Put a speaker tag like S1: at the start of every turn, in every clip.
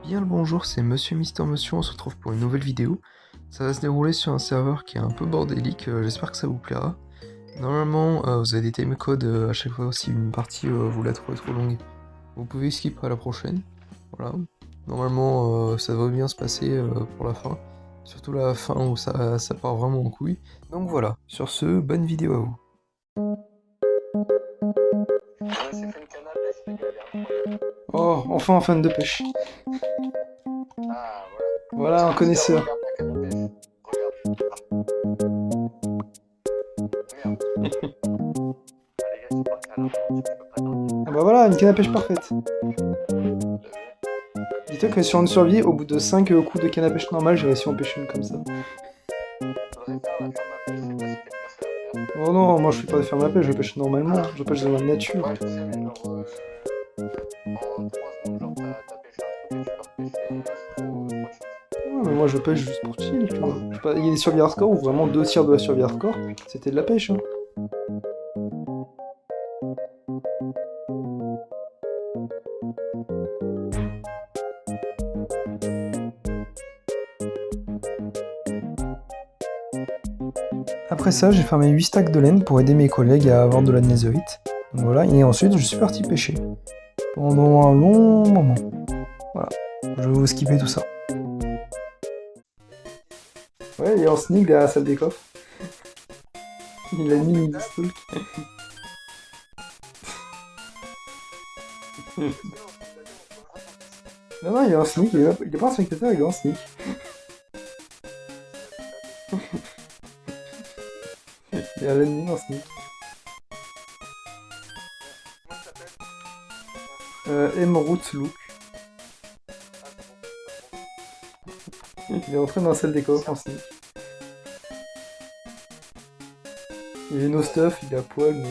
S1: Bien le bonjour, c'est Monsieur Mister Monsieur, on se retrouve pour une nouvelle vidéo. Ça va se dérouler sur un serveur qui est un peu bordélique, j'espère que ça vous plaira. Normalement, vous avez des timecodes à chaque fois si une partie vous la trouvez trop longue. Vous pouvez skip à la prochaine, voilà. Normalement, ça va bien se passer pour la fin. Surtout la fin où ça part vraiment en couille. Donc voilà, sur ce, bonne vidéo à vous. Oh, enfin un fan de pêche. Voilà, un connaisseur. Ah bah voilà, une canne à pêche parfaite. Dis-toi que sur une survie, au bout de 5 coups de canne à pêche normale, j'ai réussi à en pêcher une comme ça. Oh non, moi je fais pas de ferme à pêche, je pêche normalement, je pêche dans la nature. Ouais, mais moi je pêche juste pour chill, tu vois. Il y a des survies hardcore où vraiment 2 tiers de la survie hardcore, c'était de la pêche. Hein. Après ça, j'ai farmé 8 stacks de laine pour aider mes collègues à avoir de la netherite. Donc voilà, et ensuite je suis parti pêcher. Pendant un long moment. Voilà, je vais vous skipper tout ça. Ouais, il y a un sneak derrière la salle des coffres. Il a mis une stalk. Non, il y a un sneak, il est pas un spectateur, il est un sneak. Il y a l'ennemi en sneak. Emerald Look. Il est rentré dans la salle des coffres en sneak. Il est no stuff, il est à poil, mais...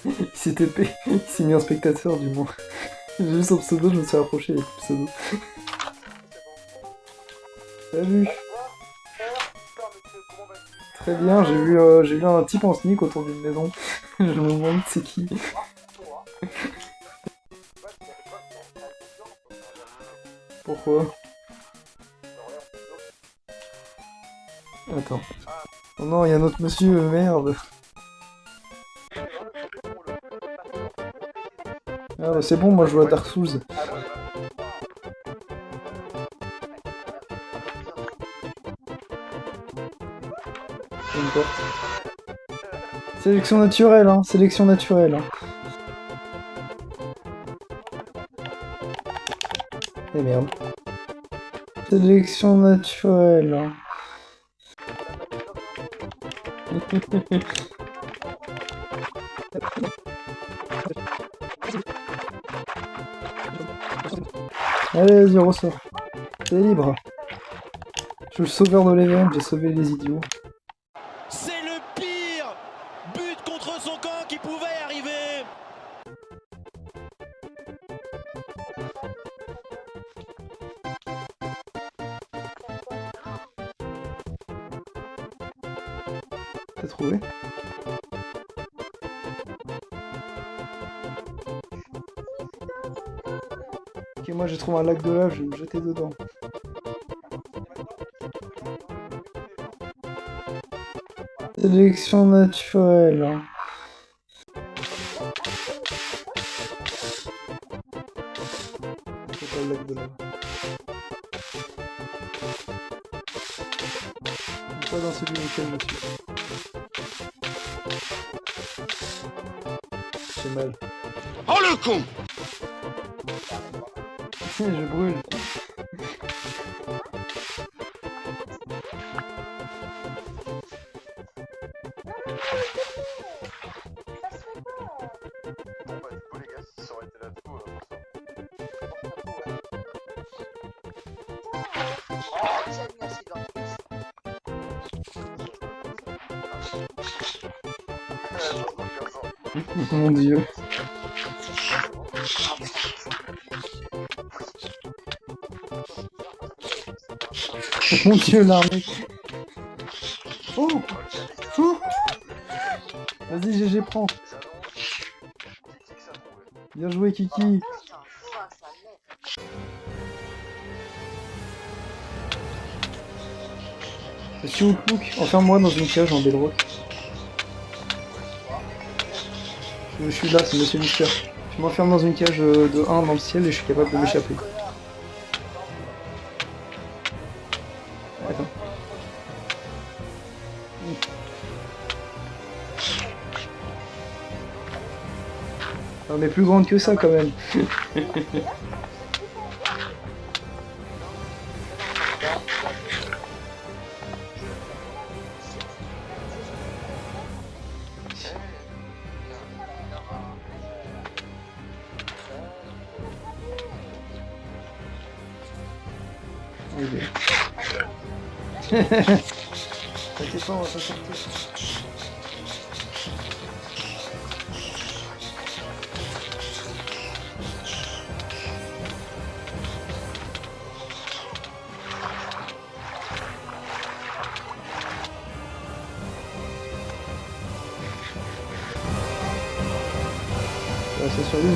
S1: il s'est TP, il s'est mis en spectateur du moins. J'ai vu son pseudo, je me suis rapproché avec le pseudo. Salut. Très bien, j'ai vu un type en sneak autour d'une maison. Je me demande c'est qui. Pourquoi? Attends. Oh non, il y a un autre monsieur, merde. Ah bah c'est bon, moi je joue à Dark Souls. Sélection naturelle, hein, sélection naturelle. Hein. Eh merde. Sélection naturelle. Hein. Allez, vas-y, ressort. T'es libre. Je suis le sauveur de l'événement, j'ai sauvé les idiots.
S2: C'est le pire but contre son camp qui pouvait arriver.
S1: T'as trouvé? Ok, moi j'ai trouvé un lac de lave, je vais me jeter dedans. Sélection naturelle. Hein. C'est pas le lac de lave. Pas dans celui lequel je suis. J'ai mal.
S2: Oh le con!
S1: Je brûle. Mon dieu. Mon dieu, l'armée. Oh, oh. Vas-y, Vas-y, GG, prends. Bien joué, Kiki. Monsieur Outlook, enferme-moi dans une cage en bedrock. Je suis là, c'est Monsieur Mister. Tu m'enfermes dans une cage de 1 dans le ciel et je suis capable de m'échapper. Attends. Non mais plus grande que ça quand même. T'inquiète pas, on va s'en sortir. C'est sur lui.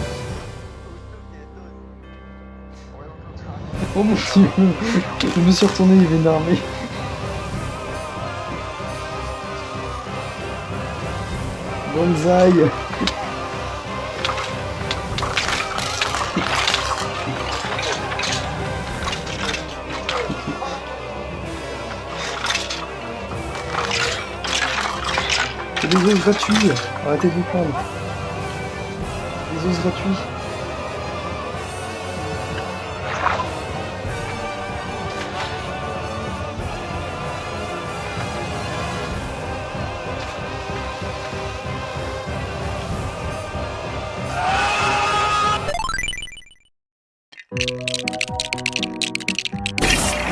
S1: Oh mon dieu, je me suis retourné, il y avait une armée. Bonsaï. C'est des os gratuits, arrêtez de vous prendre. Des os gratuits.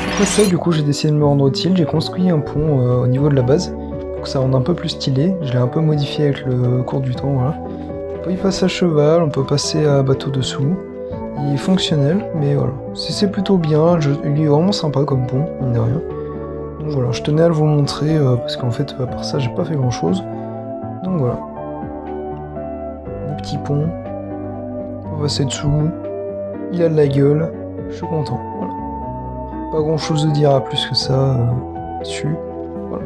S1: Après ça, du coup, j'ai décidé de me rendre utile. J'ai construit un pont au niveau de la base pour que ça rende un peu plus stylé. Je l'ai un peu modifié avec le cours du temps, voilà. On peut y passer à cheval, on peut passer à bateau dessous. Il est fonctionnel, mais voilà. C'est plutôt bien, il est vraiment sympa comme pont, mine de rien. Donc voilà, je tenais à vous montrer, parce qu'en fait, à part ça, j'ai pas fait grand chose. Donc voilà. Un petit pont. On va passer dessous. Il a de la gueule. Je suis content, voilà. Pas grand chose à dire à plus que ça dessus. Voilà.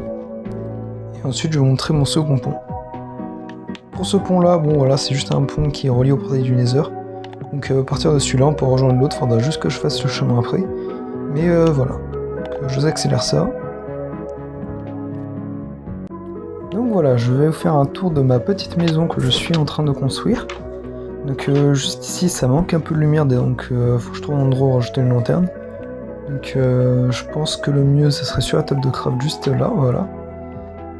S1: Et ensuite, je vais vous montrer mon second pont. Pour ce pont là, bon voilà, c'est juste un pont qui est relié au portail du Nether. Donc à partir de celui-là, on peut rejoindre l'autre, faudra juste que je fasse le chemin après. Mais voilà, donc, je vous accélère ça. Donc voilà, je vais vous faire un tour de ma petite maison que je suis en train de construire. Donc juste ici, ça manque un peu de lumière, donc faut que je trouve un endroit où rajouter une lanterne. Donc je pense que le mieux, ça serait sur la table de craft juste là, voilà.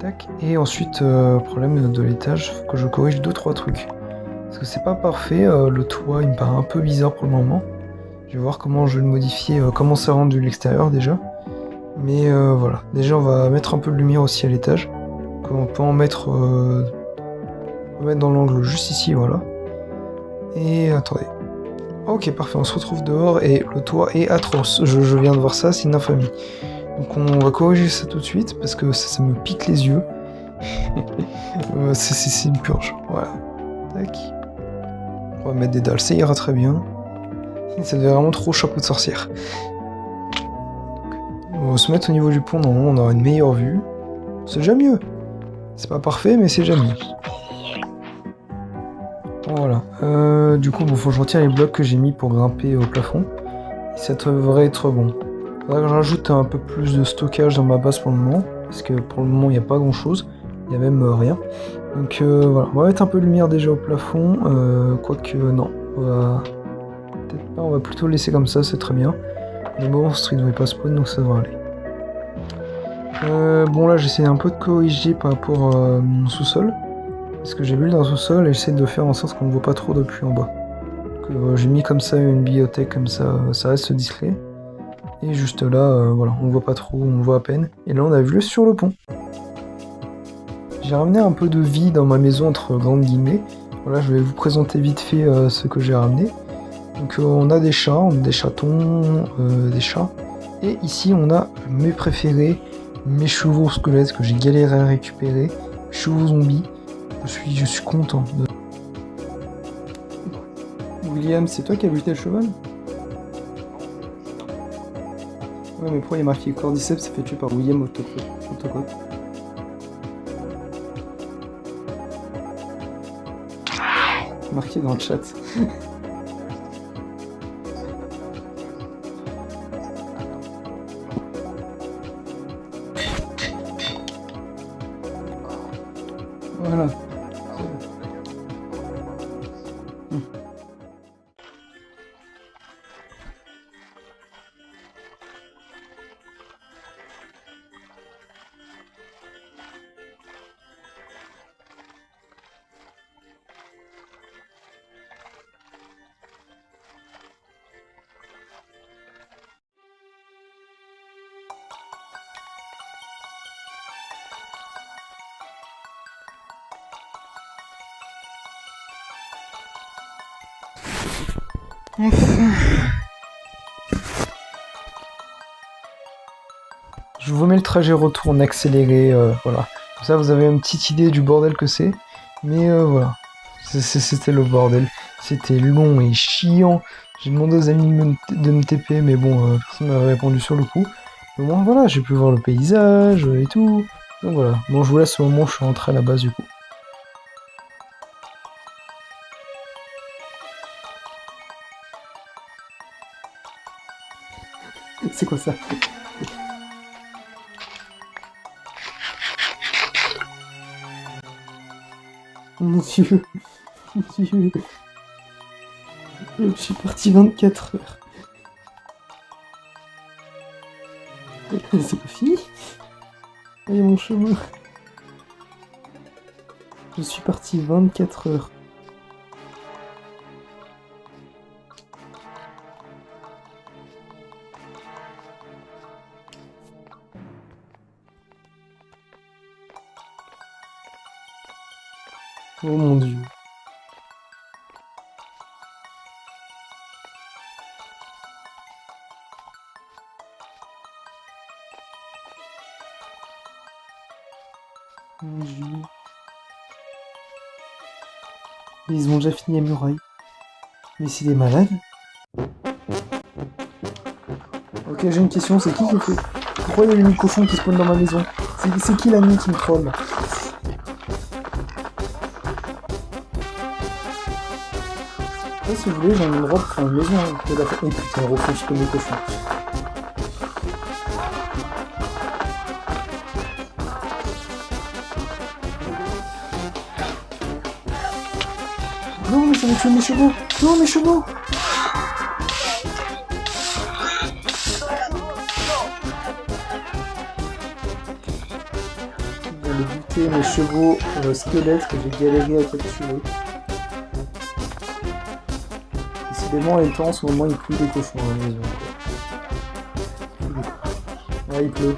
S1: Tac. Et ensuite, problème de l'étage, faut que je corrige 2-3 trucs. Parce que c'est pas parfait, le toit il me paraît un peu bizarre pour le moment. Je vais voir comment je vais le modifier, comment c'est rendu l'extérieur déjà. Mais voilà, déjà on va mettre un peu de lumière aussi à l'étage. On peut en mettre, dans l'angle juste ici, voilà. Et attendez. Ok, parfait, on se retrouve dehors et le toit est atroce. Je viens de voir ça, c'est une infamie. Donc on va corriger ça tout de suite parce que ça me pique les yeux. C'est une purge, voilà. Tac. On va mettre des dalles, ça ira très bien. Ça devient vraiment trop chapeau de sorcière. On va se mettre au niveau du pont, normalement on aura une meilleure vue. C'est déjà mieux. C'est pas parfait, mais c'est déjà mieux. Voilà. Du coup, bon, faut que je retire les blocs que j'ai mis pour grimper au plafond. Et ça devrait être bon. Faudrait que je rajoute un peu plus de stockage dans ma base pour le moment. Parce que pour le moment, il n'y a pas grand chose. Il n'y a même rien. Donc voilà, on va mettre un peu de lumière déjà au plafond. Quoique, non. On va... Peut-être pas, on va plutôt le laisser comme ça, c'est très bien. Les monstres, ils ne devraient pas spawn, donc ça devrait aller. Bon là, j'essaie un peu de corriger par rapport à mon sous-sol. Parce que j'ai build un sous-sol et j'essaie de faire en sorte qu'on ne voit pas trop depuis en bas. J'ai mis comme ça une bibliothèque, comme ça, ça reste discret. Et juste là, voilà, on voit pas trop, on voit à peine. Et là, on a vu sur le pont. J'ai ramené un peu de vie dans ma maison, entre grandes guillemets. Voilà, je vais vous présenter vite fait ce que j'ai ramené. Donc on a des chats, on a des chatons, des chats. Et ici, on a mes préférés, mes chevaux squelettes que j'ai galéré à récupérer, chevaux zombies. Je suis content. William, c'est toi qui as buté le cheval? Ouais, mais pourquoi il y a marqué Cordyceps s'est fait tuer par William Autocop? Marqué dans le chat. Voilà. Je vous mets le trajet retour en accéléré, voilà. Comme ça, vous avez une petite idée du bordel que c'est. Mais voilà, c'était le bordel. C'était long et chiant. J'ai demandé aux amis de me TP, mais bon, personne m'a répondu sur le coup. Mais bon, voilà, j'ai pu voir le paysage et tout. Donc voilà. Bon, je vous laisse au moment où je suis rentré à la base du coup. C'est quoi ça? Mon Dieu, mon Dieu. Je suis parti 24 heures. C'est pas fini? Allez, mon chemin. Je suis parti 24 heures. Oh mon Dieu. Mon Dieu. Ils ont déjà fini la muraille. Mais c'est des malades. Ok, j'ai une question, c'est qui fait? Pourquoi il y a des cochons qui spawnent dans ma maison? C'est qui l'ami qui me troll? Après, si vous voulez, j'ai une robe, enfin une maison, hein, et putain, refait, je connais les cochons. Non, mais ça va tuer mes chevaux! Non, mes chevaux! Il va buter mes chevaux squelettes que j'ai galéré à capturer. Décidément, les temps en ce moment, il pleut des cochons dans la maison. Ouais, il pleut.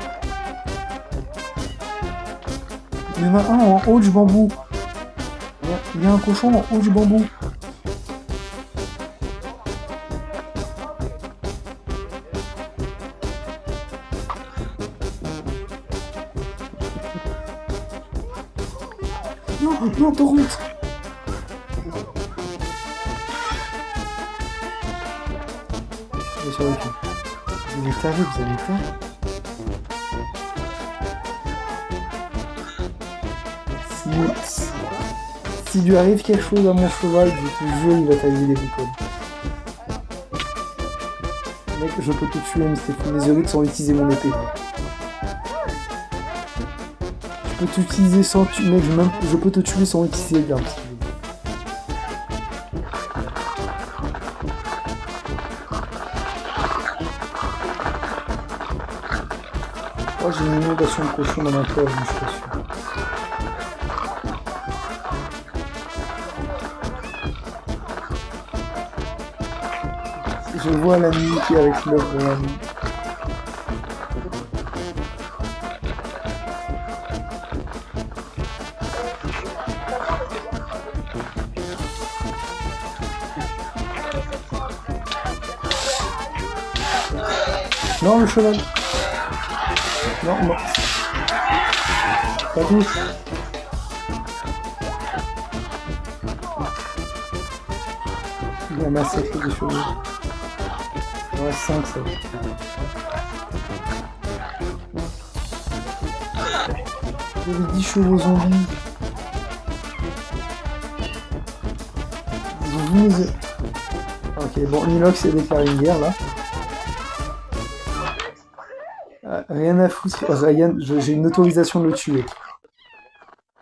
S1: Il y en a un en haut du bambou. Il y a un cochon en haut du bambou. Non, non, Torrente. Sur le cul. Vous avez taré, vous avez peur. Si lui arrive quelque chose à mon cheval, je te jure, il va t'arriver des bricoles. Mec, je peux te tuer, mais c'est mes oreilles sans utiliser mon épée. Je peux t'utiliser sans tuer, mec, je peux te tuer sans utiliser les gardes. Oh, j'ai une inondation de cochons dans ma cave, je suis pas sûr. Je vois la nuit qui est avec l'œuvre de la nuit. Non, le cheval. Non, non. Pas touche. Il y en a 7 des chevaux. Il en reste 5, ça va. J'avais 10 chevaux zombies. Ils ont vu mes œufs. Ok, bon, Nilox a déclaré une guerre là. Rien à foutre, Ryan, j'ai une autorisation de le tuer.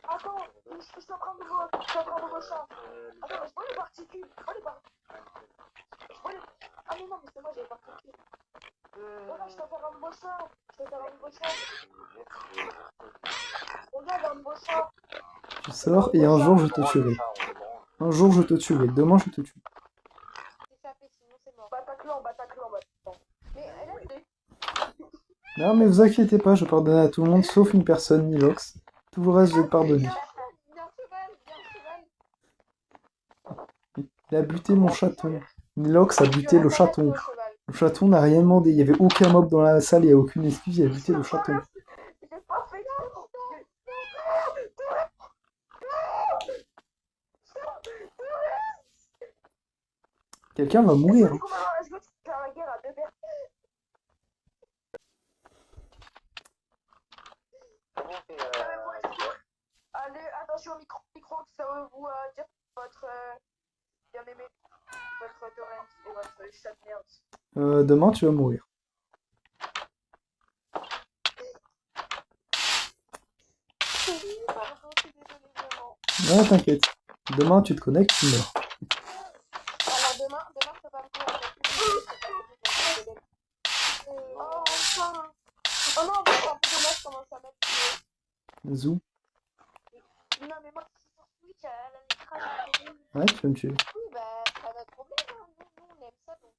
S3: Attends, je suis en train de voir ça. Attends, je vois les particules. Je vois les... Ah mais non, mais c'est moi, j'ai les particules. Voilà, je t'en faire un beau ça. Regarde un beau ça.
S1: Tu sors et un jour je te tuerai. Un jour je te tuerai, demain je te tue.
S3: C'est sapé, sinon c'est mort. Bataclan. Mais elle a des...
S1: Non mais vous inquiétez pas, je pardonne à tout le monde sauf une personne, Nilox. Tout le reste je pardonne.
S3: Bien cheval.
S1: Il a buté mon chaton. Nilox a buté le chaton. Le chaton n'a rien demandé, il n'y avait aucun mob dans la salle, il n'y a aucune excuse, il a buté le chaton.
S3: J'ai pas fait ça.
S1: Quelqu'un va mourir.
S3: Est-ce que tu fais la guerre à deux personnes? Allez, attention au micro, ça va vous dire votre bien-aimé, votre Torrent et votre chat de merde.
S1: Demain tu vas mourir.
S3: Pardon, je suis désolée vraiment.
S1: Non t'inquiète. Demain tu te connectes, tu meurs.
S3: Alors demain, je peux pas me courir. Oh, enfin. Oh non, demain, je commence à mettre...
S1: Zou.
S3: Non, mais moi, si c'est sur Switch, elle a les crashs.
S1: Ouais, tu vas me tuer.
S3: Oui, bah, c'est pas notre problème, hein. Nous, on aime ça, donc.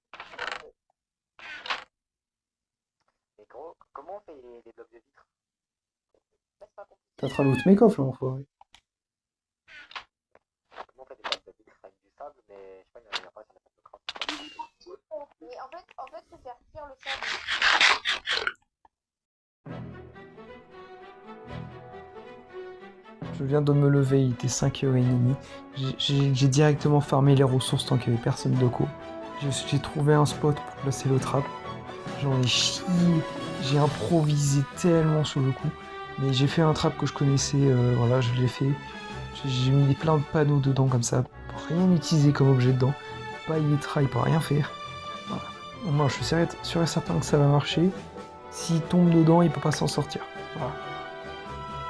S4: Mais gros, comment on fait les blocs de vitres?
S3: Bah, c'est pas compliqué.
S1: T'es en train de loot mes coffres là, enfoiré.
S4: Comment on fait des blocs de vitres avec du sable, mais je sais pas, il y en a pas, ça n'a pas de craft.
S3: Mais en fait, faut faire cuire le sable.
S1: Je viens de me lever, il était 5h30. J'ai directement farmé les ressources tant qu'il n'y avait personne de co. J'ai trouvé un spot pour placer le trap. J'en ai chié, j'ai improvisé tellement sur le coup. Mais j'ai fait un trap que je connaissais, voilà, je l'ai fait. J'ai mis plein de panneaux dedans comme ça, pour rien utiliser comme objet dedans. Pas y être, il peut rien faire. Voilà. Moi je suis sûr et certain que ça va marcher. S'il tombe dedans, il peut pas s'en sortir. Voilà.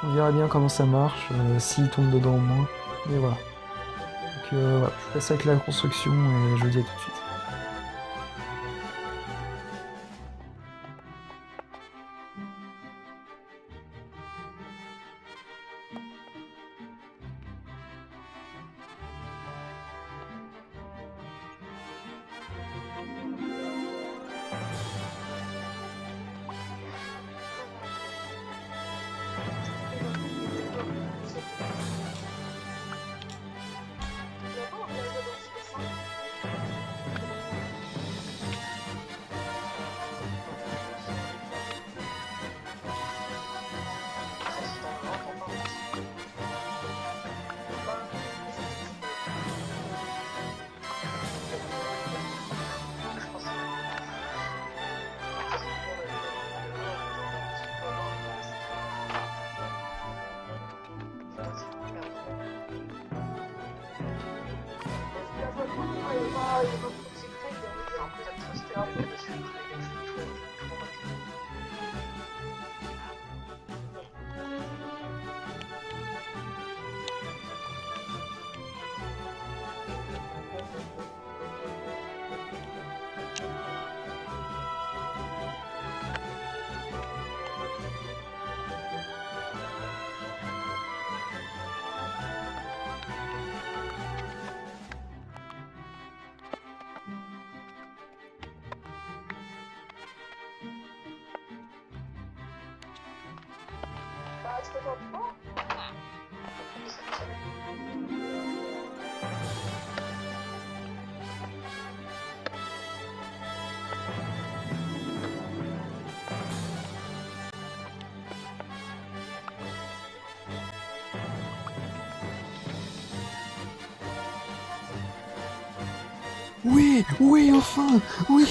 S1: On verra bien comment ça marche, s'il tombe dedans au moins. Mais voilà. Donc voilà, je passe avec la construction et je vous dis à tout de suite. Oui, oui, enfin, oui.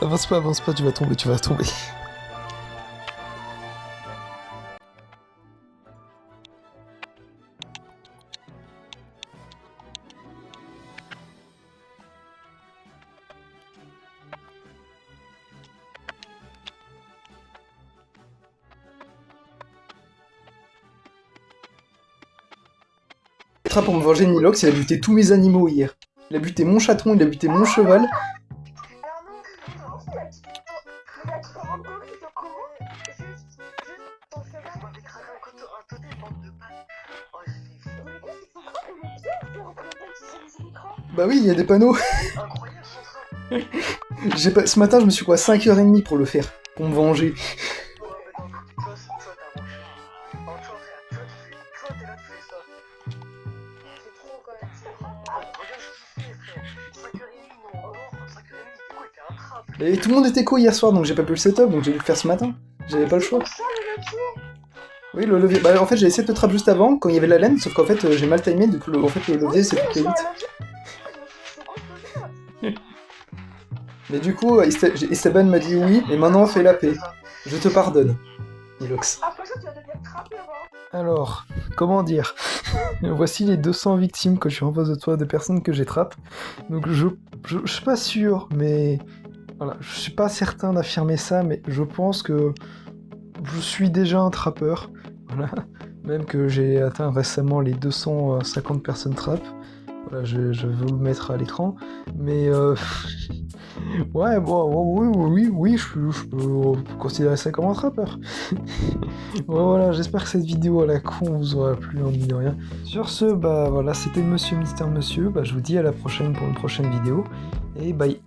S1: Avance pas, tu vas tomber, tu vas tomber. Pour me venger de Nilox, il a buté tous mes animaux hier. Il a buté mon chaton, il a buté mon cheval.
S3: Alors non, il a quitté ton gorille, donc comment? Juste ton cheval.
S4: On m'avait craqué un totem, bande de pattes. Oh, j'ai fait fou.
S3: Mais le gars, c'est quoi le piège de représenter sur les écrans?
S1: Bah oui, il y a des panneaux.
S4: Incroyable son train.
S1: Ce matin, je me suis quoi 5h30 pour le faire. Pour me venger.
S4: Ouais, mais non, toi, t'as manché. Oh, toi, frère, toi, t'es là, tu fais ça.
S3: C'est trop quand même.
S4: Regarde, je kiffais, frère. 5h30, non, oh non, 5h30, du coup, il était un trap.
S1: Et tout le monde était co hier soir, donc j'ai pas pu le setup, donc j'ai dû le faire ce matin. J'avais pas le choix.
S3: C'est pour ça le levier.
S1: Oui, le levier. Bah en fait, j'ai essayé de le trap juste avant, quand il y avait la laine, sauf qu'en fait, j'ai mal timé, du coup, en fait, le levier s'est coupé vite.
S3: C'est quoi ce levier?
S1: Mais du coup, Esteban m'a dit oui, et maintenant, fais la paix. Je te pardonne, Nilox.
S3: Après ça, tu vas devenir trappé, moi.
S1: Alors, comment dire? Voici les 200 victimes que je suis en face de toi, de personnes que j'ai trappes. Donc je suis pas sûr, mais... Voilà, je suis pas certain d'affirmer ça, mais je pense que je suis déjà un trappeur. Voilà. Même que j'ai atteint récemment les 250 personnes trappes. Voilà, je vais vous le mettre à l'écran. Mais ouais, bon, oui, je peux considérer ça comme un trappeur. Bon, voilà, j'espère que cette vidéo à la con vous aura plu, en mine de rien. Sur ce, bah voilà, c'était Monsieur Mister Monsieur. Bah, je vous dis à la prochaine pour une prochaine vidéo. Et bye.